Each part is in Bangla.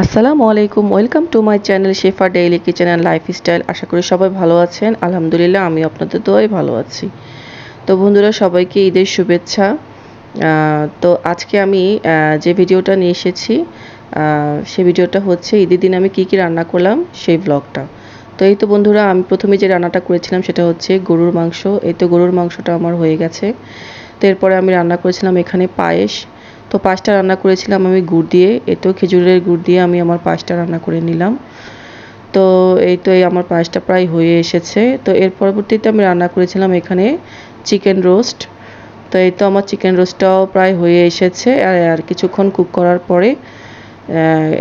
আসসালামু আলাইকুম, welcome to my channel Shefa daily kitchen and lifestyle. আশা করি সবাই ভালো আছেন। আলহামদুলিল্লাহ আমি আপনাদের দোয়ায় ভালো আছি। তো বন্ধুরা, সবাইকে ঈদের শুভেচ্ছা। তো আজকে আমি যে ভিডিওটা নিয়ে এসেছি, সেই ভিডিওটা হচ্ছে ঈদের দিন আমি কি রান্না করলাম সেই ব্লগটা। তো এই তো বন্ধুরা, আমি প্রথমে যে রান্নাটা করেছিলাম সেটা হচ্ছে গরুর মাংস। এই তো গরুর মাংসটা আমার হয়ে গেছে। তো এরপরে আমি রান্না করেছিলাম এখানে পায়েস। তো পায়েসটা রান্না করেছিলাম আমি গুড় দিয়ে। এই তো খেজুরের গুড় দিয়ে আমি আমার পায়েসটা রান্না করে নিলাম। তো এই আমার পায়েসটা প্রায় হয়ে এসেছে। তো এর পরবর্তীতে আমি রান্না করেছিলাম এখানে চিকেন রোস্ট। তো এই তো আমার চিকেন রোস্টটাও প্রায় হয়ে এসেছে। আর কিছুক্ষণ কুক করার পরে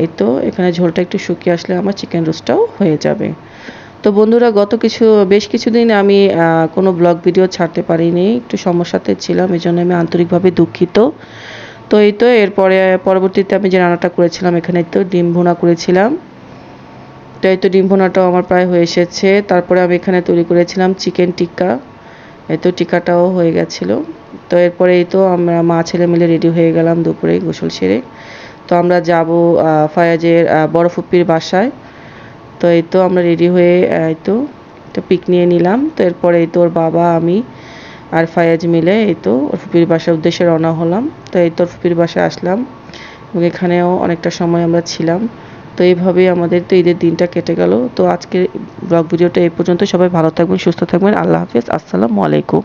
এই তো এখানে ঝোলটা একটু শুকিয়ে আসলে আমার চিকেন রোস্টটাও হয়ে যাবে। তো বন্ধুরা, বেশ কিছুদিন আমি কোনো ব্লগ ভিডিও ছাড়তে পারিনি, একটু সমস্যাতে ছিলাম, এই জন্য আমি আন্তরিকভাবে দুঃখিত। তো এই তো পরবর্তীতে আমি যে রান্নাটা করেছিলাম এখানে তো ডিম ভুনা করেছিলাম। তো এই তো ডিম ভুনাটাও আমার প্রায় হয়ে এসেছে। তারপরে আমি এখানে তৈরি করেছিলাম চিকেন টিক্কা। এই তো টিক্কাটাও হয়ে গেছিলো। তো এরপরে এই তো আমরা মা ছেলে মিলে রেডি হয়ে গেলাম দুপুরে গোসল সেরে। তো আমরা যাব ফায়াজের বড় ফুপ্পির বাসায়। তো এই তো আমরা রেডি হয়ে এই তো পিক নিয়ে নিলাম। তো এরপরে এই তো ওর বাবা, আমি আর ফায়াজ মিলে এই তো ওর ফুপির বাসার উদ্দেশ্যে রওনা হলাম। তো এই তো ওর ফুপির বাসায় আসলাম এবং এখানেও অনেকটা সময় আমরা ছিলাম। তো এইভাবেই আমাদের তো ঈদের দিনটা কেটে গেল। তো আজকের ব্লগ ভিডিওটা এই পর্যন্ত। সবাই ভালো থাকবেন, সুস্থ থাকবেন। আল্লাহ হাফেজ, আসসালামু আলাইকুম।